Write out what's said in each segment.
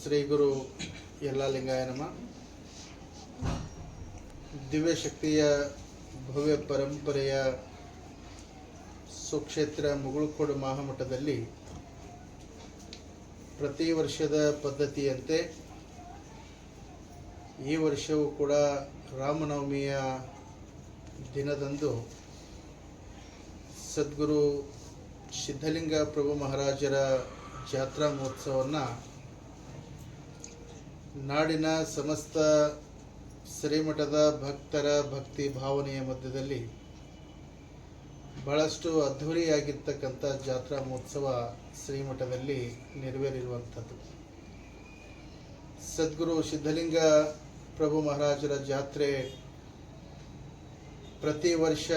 ಶ್ರೀ ಗುರು ಯಲ್ಲಾಲಿಂಗಾಯ ನಮಃ. ದಿವ್ಯಶಕ್ತಿಯ ಭವ್ಯ ಪರಂಪರೆಯ ಸುಕ್ಷೇತ್ರ ಮುಗುಳುಕೋಡು ಮಹಾಮಠದಲ್ಲಿ ಪ್ರತಿ ವರ್ಷದ ಪದ್ಧತಿಯಂತೆ ಈ ವರ್ಷವೂ ಕೂಡ ರಾಮನವಮಿಯ ದಿನದಂದು ಸದ್ಗುರು ಸಿದ್ಧಲಿಂಗ ಪ್ರಭು ಮಹಾರಾಜರ ಜಾತ್ರಾ ಮಹೋತ್ಸವವನ್ನು ನಾಡಿನ ಸಮಸ್ತ ಶ್ರೀಮಠದ ಭಕ್ತರ ಭಕ್ತಿ ಭಾವನೆಯ ಮಧ್ಯದಲ್ಲಿ ಬಹಳಷ್ಟು ಅದ್ಧೂರಿಯಾಗಿರ್ತಕ್ಕಂಥ ಜಾತ್ರಾ ಮಹೋತ್ಸವ ಶ್ರೀಮಠದಲ್ಲಿ ನೆರವೇರಿರುವಂಥದ್ದು. ಸದ್ಗುರು ಸಿದ್ಧಲಿಂಗ ಪ್ರಭು ಮಹಾರಾಜರ ಜಾತ್ರೆ ಪ್ರತಿ ವರ್ಷ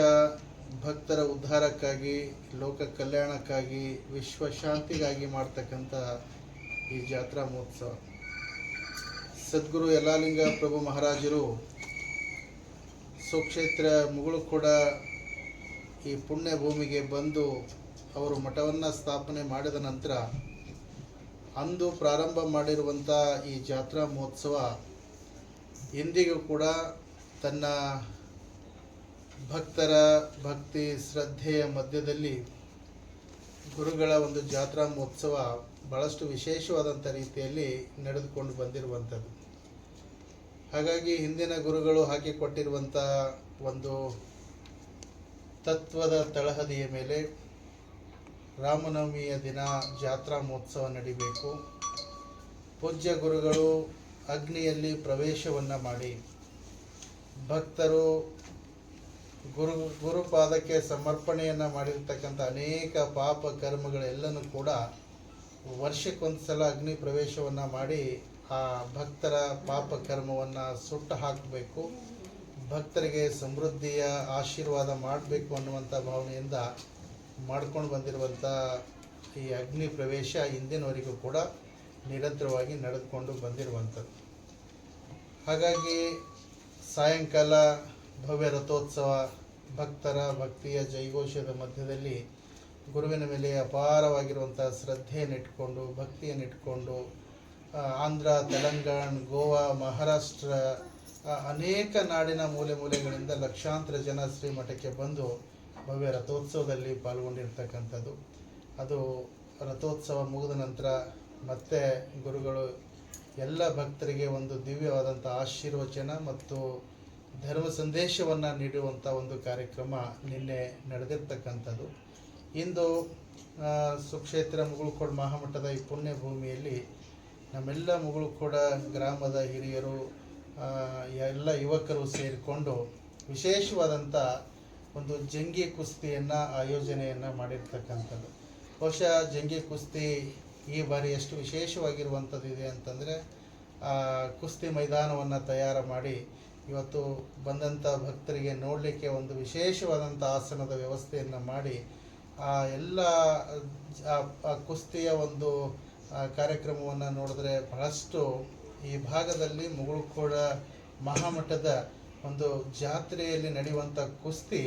ಭಕ್ತರ ಉದ್ಧಾರಕ್ಕಾಗಿ, ಲೋಕ ಕಲ್ಯಾಣಕ್ಕಾಗಿ, ವಿಶ್ವ ಶಾಂತಿಗಾಗಿ ಮಾಡ್ತಕ್ಕಂಥ ಈ ಜಾತ್ರಾ ಮಹೋತ್ಸವ ಸದ್ಗುರು ಯಲ್ಲಾಲಿಂಗ ಪ್ರಭು ಮಹಾರಾಜರು ಸುಕ್ಷೇತ್ರ ಮುಗುಳುಕೋಡ ಈ ಪುಣ್ಯ ಭೂಮಿಗೆ ಬಂದು ಅವರು ಮಠವನ್ನು ಸ್ಥಾಪನೆ ಮಾಡಿದ ನಂತರ ಅಂದು ಪ್ರಾರಂಭ ಮಾಡಿರುವಂಥ ಈ ಜಾತ್ರಾ ಮಹೋತ್ಸವ ಇಂದಿಗೂ ಕೂಡ ತನ್ನ ಭಕ್ತರ ಭಕ್ತಿ ಶ್ರದ್ಧೆಯ ಮಧ್ಯದಲ್ಲಿ ಗುರುಗಳ ಒಂದು ಜಾತ್ರಾ ಮಹೋತ್ಸವ ಬಹಳಷ್ಟು ವಿಶೇಷವಾದಂಥ ರೀತಿಯಲ್ಲಿ ನಡೆದುಕೊಂಡು ಬಂದಿರುವಂಥದ್ದು. ಹಾಗಾಗಿ ಹಿಂದಿನ ಗುರುಗಳು ಹಾಕಿಕೊಟ್ಟಿರುವಂಥ ಒಂದು ತತ್ವದ ತಳಹದಿಯ ಮೇಲೆ ರಾಮನವಮಿಯ ದಿನ ಜಾತ್ರಾ ಮಹೋತ್ಸವ ನಡಿಬೇಕು. ಪೂಜ್ಯ ಗುರುಗಳು ಅಗ್ನಿಯಲ್ಲಿ ಪ್ರವೇಶವನ್ನು ಮಾಡಿ ಭಕ್ತರು ಗುರುಪಾದಕ್ಕೆ ಸಮರ್ಪಣೆಯನ್ನು ಮಾಡಿರ್ತಕ್ಕಂಥ ಅನೇಕ ಪಾಪ ಕರ್ಮಗಳೆಲ್ಲನೂ ಕೂಡ ವರ್ಷಕ್ಕೊಂದು ಸಲ ಅಗ್ನಿ ಪ್ರವೇಶವನ್ನು ಮಾಡಿ ಆ ಭಕ್ತರ ಪಾಪ ಕರ್ಮವನ್ನು ಸುಟ್ಟು ಹಾಕಬೇಕು, ಭಕ್ತರಿಗೆ ಸಮೃದ್ಧಿಯ ಆಶೀರ್ವಾದ ಮಾಡಬೇಕು ಅನ್ನುವಂಥ ಭಾವನೆಯಿಂದ ಮಾಡ್ಕೊಂಡು ಬಂದಿರುವಂಥ ಈ ಅಗ್ನಿ ಪ್ರವೇಶ ಇಂದಿನವರೆಗೂ ಕೂಡ ನಿರಂತರವಾಗಿ ನಡೆದುಕೊಂಡು ಬಂದಿರುವಂಥದ್ದು. ಹಾಗಾಗಿ ಸಾಯಂಕಾಲ ಭವ್ಯ ರಥೋತ್ಸವ ಭಕ್ತರ ಭಕ್ತಿಯ ಜೈಘೋಷದ ಮಧ್ಯದಲ್ಲಿ ಗುರುವಿನ ಮೇಲೆ ಅಪಾರವಾಗಿರುವಂಥ ಶ್ರದ್ಧೆಯನ್ನಿಟ್ಕೊಂಡು ಭಕ್ತಿಯನ್ನಿಟ್ಕೊಂಡು ಆಂಧ್ರ, ತೆಲಂಗಾಣ, ಗೋವಾ, ಮಹಾರಾಷ್ಟ್ರ ಅನೇಕ ನಾಡಿನ ಮೂಲೆ ಮೂಲೆಗಳಿಂದ ಲಕ್ಷಾಂತರ ಜನ ಶ್ರೀಮಠಕ್ಕೆ ಬಂದು ಭವ್ಯ ರಥೋತ್ಸವದಲ್ಲಿ ಪಾಲ್ಗೊಂಡಿರ್ತಕ್ಕಂಥದ್ದು. ಅದು ರಥೋತ್ಸವ ಮುಗಿದ ನಂತರ ಮತ್ತೆ ಗುರುಗಳು ಎಲ್ಲ ಭಕ್ತರಿಗೆ ಒಂದು ದಿವ್ಯವಾದಂಥ ಆಶೀರ್ವಚನ ಮತ್ತು ಧರ್ಮ ಸಂದೇಶವನ್ನು ನೀಡುವಂಥ ಒಂದು ಕಾರ್ಯಕ್ರಮ ನಿನ್ನೆ ನಡೆದಿರ್ತಕ್ಕಂಥದ್ದು. ಇಂದು ಸುಕ್ಷೇತ್ರ ಮುಗುಳುಕೋಡು ಮಹಾಮಠದ ಈ ಪುಣ್ಯ ಭೂಮಿಯಲ್ಲಿ ನಮ್ಮೆಲ್ಲ ಮುಗುಳುಕೋಡ ಗ್ರಾಮದ ಹಿರಿಯರು, ಎಲ್ಲ ಯುವಕರು ಸೇರಿಕೊಂಡು ವಿಶೇಷವಾದಂಥ ಒಂದು ಜಂಗಿ ಕುಸ್ತಿಯನ್ನು ಆಯೋಜನೆಯನ್ನು ಮಾಡಿರ್ತಕ್ಕಂಥದ್ದು. ಬಹುಶಃ ಜಂಗಿ ಕುಸ್ತಿ ಈ ಬಾರಿ ಎಷ್ಟು ವಿಶೇಷವಾಗಿರುವಂಥದ್ದು ಇದೆ ಅಂತಂದರೆ ಕುಸ್ತಿ ಮೈದಾನವನ್ನು ತಯಾರು ಮಾಡಿ ಇವತ್ತು ಬಂದಂಥ ಭಕ್ತರಿಗೆ ನೋಡಲಿಕ್ಕೆ ಒಂದು ವಿಶೇಷವಾದಂಥ ಆಸನದ ವ್ಯವಸ್ಥೆಯನ್ನು ಮಾಡಿ ಎಲ್ಲ ಕುಸ್ತಿಯ ಒಂದು ಕಾರ್ಯಕ್ರಮವನ್ನು ನೋಡಿದ್ರೆ ಬಹಳಷ್ಟು ಈ ಭಾಗದಲ್ಲಿ ಮುಗುಳುಕೋಡ ಮಹಾಮಠದ ಒಂದು ಜಾತ್ರೆಯಲ್ಲಿ ನಡೆಯುವಂಥ ಕುಸ್ತಿ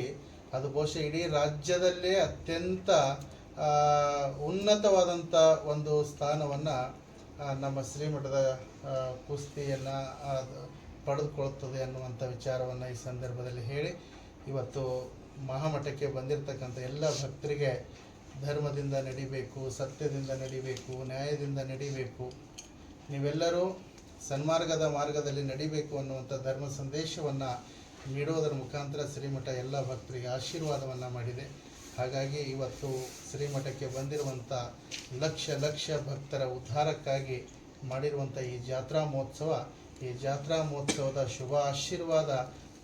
ಅದು ಬಹುಶಃ ಇಡೀ ರಾಜ್ಯದಲ್ಲೇ ಅತ್ಯಂತ ಉನ್ನತವಾದಂಥ ಒಂದು ಸ್ಥಾನವನ್ನು ನಮ್ಮ ಶ್ರೀಮಠದ ಕುಸ್ತಿಯನ್ನು ಪಡೆದುಕೊಳ್ಳುತ್ತದೆ ಅನ್ನುವಂಥ ವಿಚಾರವನ್ನು ಈ ಸಂದರ್ಭದಲ್ಲಿ ಹೇಳಿ ಇವತ್ತು ಮಹಾಮಠಕ್ಕೆ ಬಂದಿರತಕ್ಕಂಥ ಎಲ್ಲ ಭಕ್ತರಿಗೆ ಧರ್ಮದಿಂದ ನಡಿಬೇಕು, ಸತ್ಯದಿಂದ ನಡಿಬೇಕು, ನ್ಯಾಯದಿಂದ ನಡಿಬೇಕು, ನೀವೆಲ್ಲರೂ ಸನ್ಮಾರ್ಗದ ಮಾರ್ಗದಲ್ಲಿ ನಡಿಬೇಕು ಅನ್ನುವಂಥ ಧರ್ಮ ಸಂದೇಶವನ್ನು ನೀಡೋದರ ಮುಖಾಂತರ ಶ್ರೀಮಠ ಎಲ್ಲ ಭಕ್ತರಿಗೆ ಆಶೀರ್ವಾದವನ್ನು ಮಾಡಿದೆ. ಹಾಗಾಗಿ ಇವತ್ತು ಶ್ರೀಮಠಕ್ಕೆ ಬಂದಿರುವಂಥ ಲಕ್ಷ ಲಕ್ಷ ಭಕ್ತರ ಉದ್ಧಾರಕ್ಕಾಗಿ ಮಾಡಿರುವಂಥ ಈ ಜಾತ್ರಾ ಮಹೋತ್ಸವ, ಈ ಜಾತ್ರಾ ಮಹೋತ್ಸವದ ಶುಭ ಆಶೀರ್ವಾದ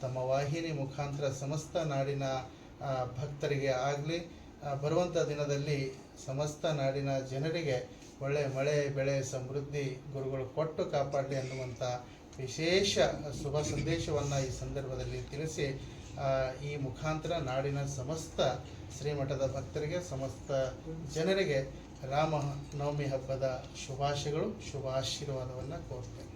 ತಮ್ಮ ವಾಹಿನಿ ಮುಖಾಂತರ ಸಮಸ್ತ ನಾಡಿನ ಭಕ್ತರಿಗೆ ಆಗಲಿ, ಬರುವಂಥ ದಿನದಲ್ಲಿ ಸಮಸ್ತ ನಾಡಿನ ಜನರಿಗೆ ಒಳ್ಳೆಯ ಮಳೆ ಬೆಳೆ ಸಮೃದ್ಧಿ ಗುರುಗಳು ಕೊಟ್ಟು ಕಾಪಾಡಲಿ ಅನ್ನುವಂಥ ವಿಶೇಷ ಶುಭ ಸಂದೇಶವನ್ನು ಈ ಸಂದರ್ಭದಲ್ಲಿ ತಿಳಿಸಿ ಈ ಮುಖಾಂತರ ನಾಡಿನ ಸಮಸ್ತ ಶ್ರೀಮಠದ ಭಕ್ತರಿಗೆ, ಸಮಸ್ತ ಜನರಿಗೆ ರಾಮ ನವಮಿ ಹಬ್ಬದ ಶುಭಾಶಯಗಳು, ಶುಭ ಆಶೀರ್ವಾದವನ್ನು ಕೋರ್ತೇನೆ.